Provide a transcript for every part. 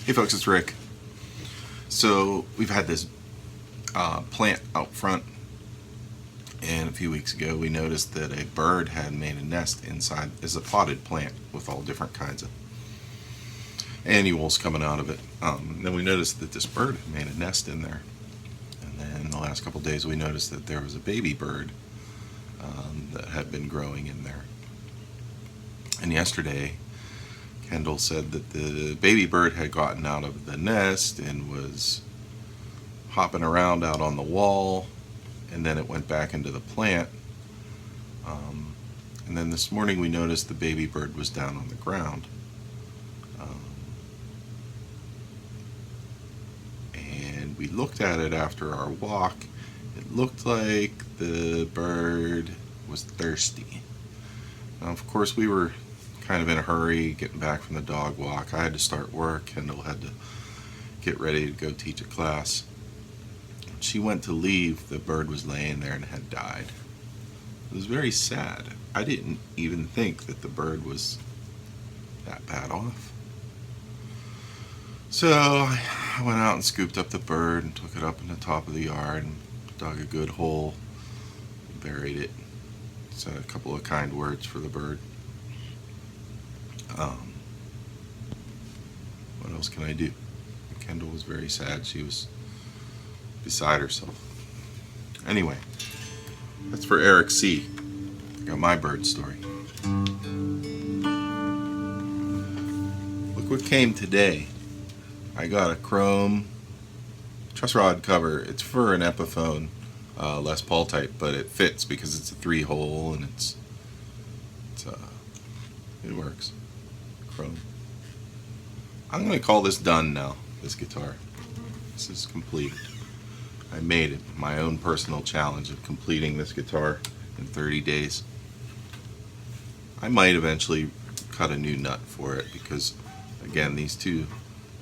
Hey folks, it's Rick. So we've had this plant out front, and a few weeks ago we noticed that a bird had made a nest inside. It's a potted plant with all different kinds of annuals coming out of it. Then we noticed that this bird had made a nest in there, and then the last couple of days we noticed that there was a baby bird that had been growing in there. And yesterday Kendall said that the baby bird had gotten out of the nest and was hopping around out on the wall, and then it went back into the plant. And then this morning we noticed the baby bird was down on the ground. And we looked at it after our walk. It looked like the bird was thirsty. Now, of course, we were kind of in a hurry getting back from the dog walk. I had to start work. Kendall had to get ready to go teach a class. When she went to leave, the bird was laying there and had died. It was very sad. I didn't even think that the bird was that bad off. So I went out and scooped up the bird and took it up in the top of the yard and dug a good hole, buried it, said a couple of kind words for the bird. What else can I do? Kendall was very sad. She was beside herself. Anyway, that's for Eric C. I got my bird story. Look what came today. I got a chrome truss rod cover. It's for an Epiphone Les Paul type, but it fits because it's a 3-hole and it works. Chrome. I'm going to call this done now, this guitar. This is completed. I made it, my own personal challenge of completing this guitar in 30 days. I might eventually cut a new nut for it because, again, these two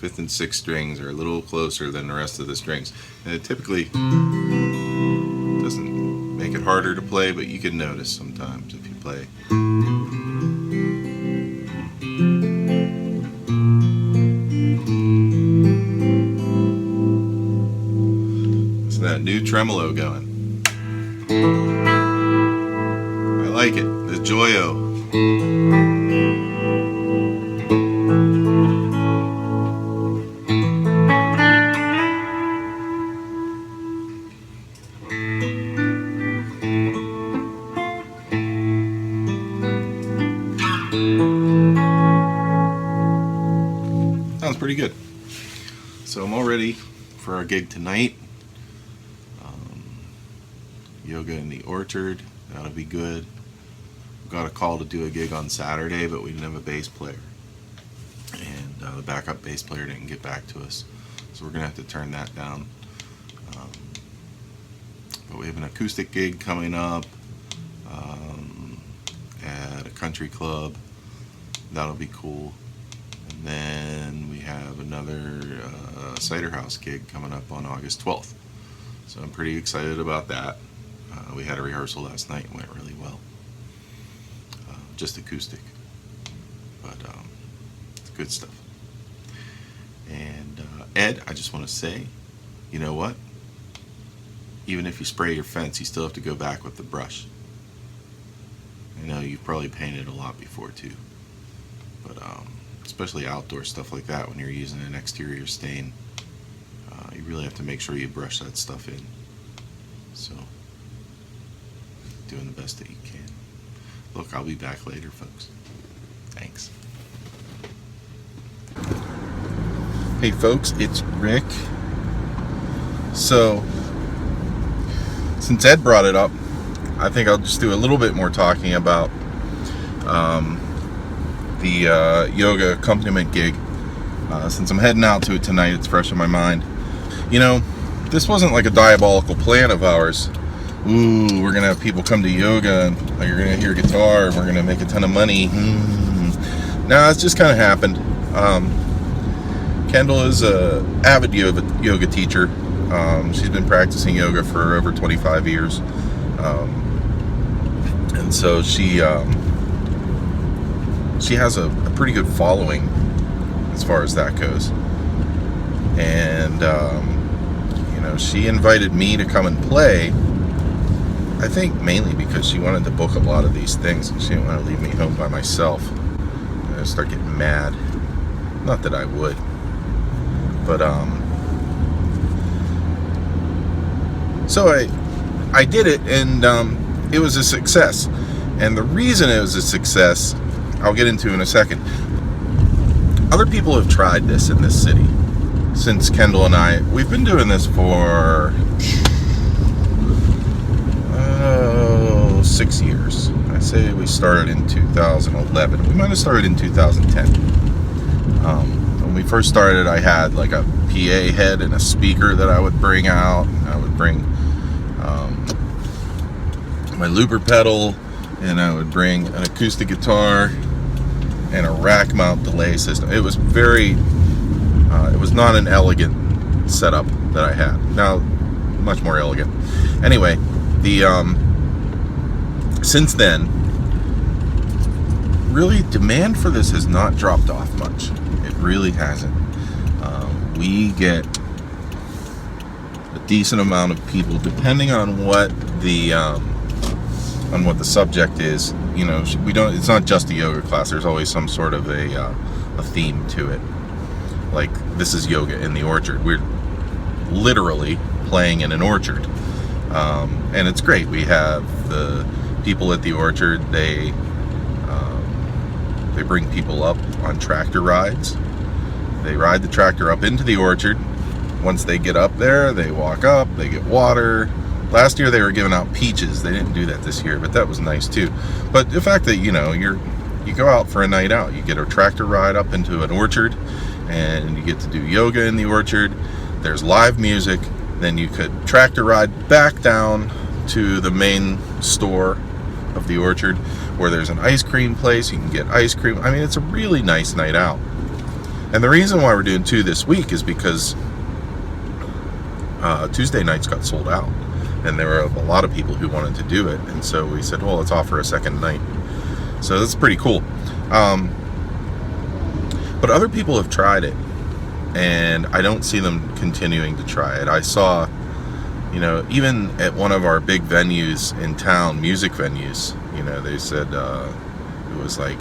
5th and 6th strings are a little closer than the rest of the strings. And it typically doesn't make it harder to play, but you can notice sometimes if you play. That new tremolo going. I like it. The Joyo. Sounds pretty good. So I'm all ready for our gig tonight. Yoga in the Orchard, that'll be good. We got a call to do a gig on Saturday, but we didn't have a bass player, and the backup bass player didn't get back to us, so we're gonna have to turn that down. But we have an acoustic gig coming up at a country club. That'll be cool. And then we have another cider house gig coming up on August 12th, so I'm pretty excited about that. We had a rehearsal last night and went really well. Just acoustic, but it's good stuff. And Ed, I just want to say, you know what? Even if you spray your fence, you still have to go back with the brush. I know you've probably painted a lot before too, but especially outdoor stuff like that, when you're using an exterior stain, you really have to make sure you brush that stuff in. So, doing the best that you can. Look, I'll be back later, folks. Thanks. Hey folks, it's Rick. So, since Ed brought it up, I think I'll just do a little bit more talking about the yoga accompaniment gig. Since I'm heading out to it tonight, it's fresh in my mind. You know, this wasn't like a diabolical plan of ours. Ooh, we're gonna have people come to yoga and you're gonna hear guitar and we're gonna make a ton of money. No, it's just kind of happened. Kendall is a avid yoga teacher. She's been practicing yoga for over 25 years. And so she has a pretty good following as far as that goes. And she invited me to come and play. I think mainly because she wanted to book a lot of these things, and she didn't want to leave me home by myself. I start getting mad. Not that I would, but so I did it, and it was a success. And the reason it was a success, I'll get into in a second. Other people have tried this in this city since Kendall and we've been doing this for 6 years. I say we started in 2011. We might have started in 2010. When we first started, I had like a PA head and a speaker that I would bring out. I would bring my looper pedal, and I would bring an acoustic guitar and a rack mount delay system. It was it was not an elegant setup that I had. Now, much more elegant. Anyway, since then, really, demand for this has not dropped off much. It really hasn't. We get a decent amount of people, depending on what the subject is. We don't. It's not just a yoga class. There's always some sort of a theme to it. Like, this is yoga in the orchard. We're literally playing in an orchard, and it's great. We have the people at the orchard. They bring people up on tractor rides. They ride the tractor up into the orchard. Once they get up there, they walk up. They get water. Last year they were giving out peaches. They didn't do that this year, but that was nice too. But the fact that you go out for a night out, you get a tractor ride up into an orchard, and you get to do yoga in the orchard. There's live music. Then you could tractor ride back down to the main store of the orchard, where there's an ice cream place. You can get ice cream. I mean, it's a really nice night out. And the reason why we're doing 2 this week is because Tuesday nights got sold out, and there were a lot of people who wanted to do it. And so we said, well, let's offer a second night. So that's pretty cool. But other people have tried it, and I don't see them continuing to try it. I saw, even at one of our big venues in town, music venues, they said it was like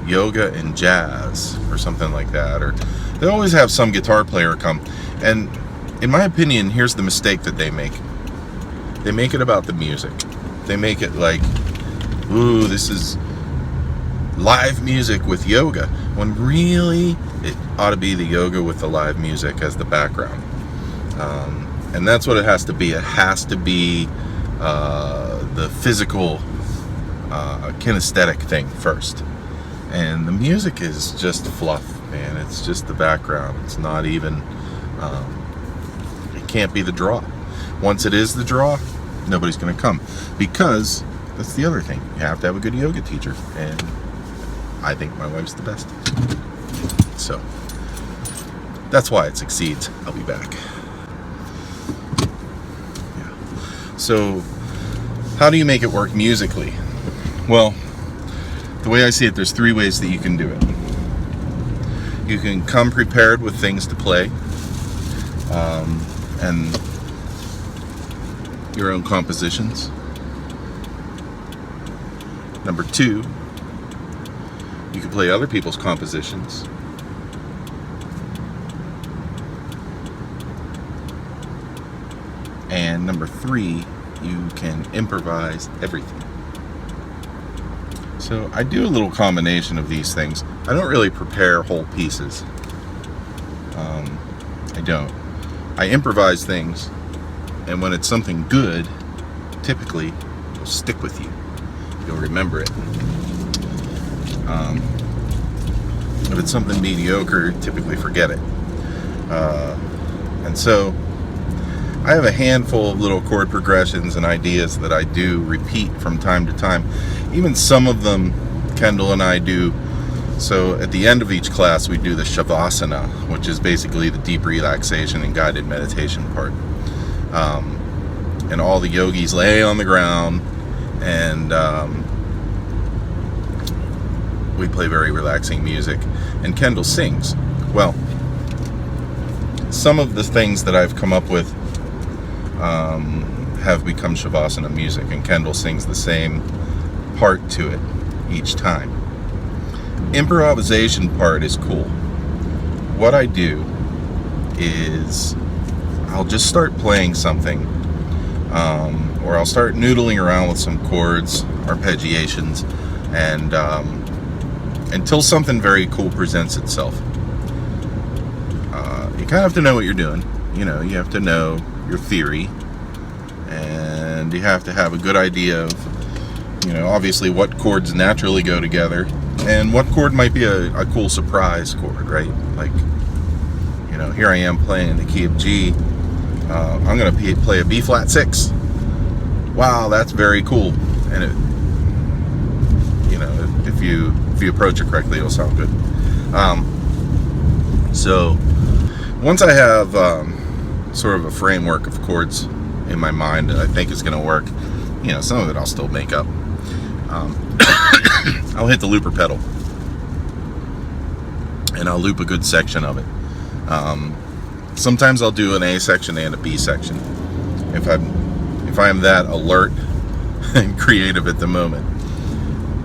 yoga and jazz or something like that. Or they always have some guitar player come. And in my opinion, here's the mistake that they make. They make it about the music. They make it like, ooh, this is live music with yoga, when really it ought to be the yoga with the live music as the background. And that's what it has to be. It has to be the physical kinesthetic thing first, and the music is just fluff, man. It's just the background. It's not even it can't be the draw. Once it is the draw, nobody's going to come, because that's the other thing. You have to have a good yoga teacher, and I think my wife's the best. So that's why it succeeds. I'll be back. Yeah. So how do you make it work musically? Well, the way I see it, there's 3 ways that you can do it. You can come prepared with things to play, and your own compositions. Number 2, you can play other people's compositions. And number 3, you can improvise everything. So I do a little combination of these things. I don't really prepare whole pieces. I don't. I improvise things, and when it's something good, typically it'll stick with you. You'll remember it. If it's something mediocre, typically forget it. And so I have a handful of little chord progressions and ideas that I do repeat from time to time. Even some of them Kendall and I do. So at the end of each class, we do the Shavasana, which is basically the deep relaxation and guided meditation part. And all the yogis lay on the ground, and we play very relaxing music, and Kendall sings. Well, some of the things that I've come up with have become Shavasana music, and Kendall sings the same part to it each time. Improvisation part is cool. What I do is I'll just start playing something, or I'll start noodling around with some chords, arpeggiations, and until something very cool presents itself. You kind of have to know what you're doing. You know, you have to know your theory, and you have to have a good idea of, you know, obviously what chords naturally go together, and what chord might be a cool surprise chord, right? Like, you know, here I am playing in the key of G. I'm going to play a B flat 6. Wow, that's very cool. And it, you know, if you approach it correctly, it'll sound good. So once I have sort of a framework of chords in my mind that I think is going to work, you know, some of it I'll still make up. I'll hit the looper pedal, and I'll loop a good section of it. Sometimes I'll do an A section and a B section if I'm that alert and creative at the moment.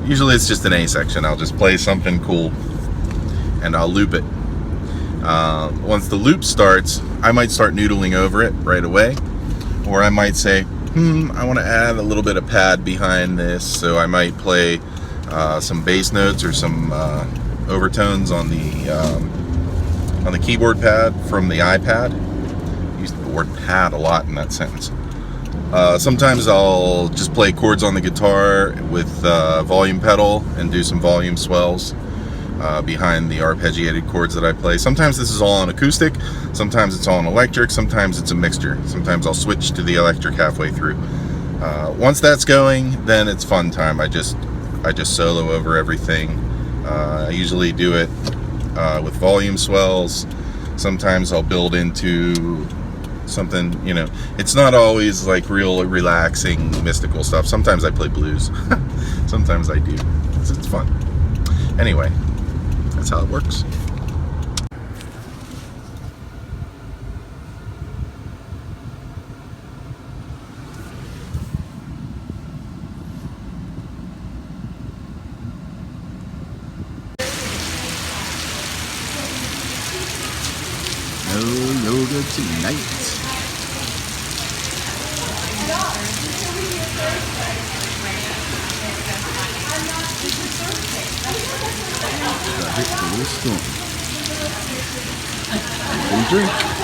Usually it's just an A section. I'll just play something cool and I'll loop it. Once the loop starts, I might start noodling over it right away, or I might say, I want to add a little bit of pad behind this, so I might play some bass notes or some overtones on the keyboard pad from the iPad. I use the word pad a lot in that sentence. Sometimes I'll just play chords on the guitar with volume pedal and do some volume swells behind the arpeggiated chords that I play. Sometimes this is all on acoustic, sometimes it's all on electric, sometimes it's a mixture. Sometimes I'll switch to the electric halfway through. Once that's going, then it's fun time. I just solo over everything. I usually do it with volume swells. Sometimes I'll build into something, you know, it's not always like real relaxing mystical stuff. Sometimes I play blues. Sometimes I do. It's fun. Anyway, that's how it works. No yoga tonight. Got hit with a little storm. Drink.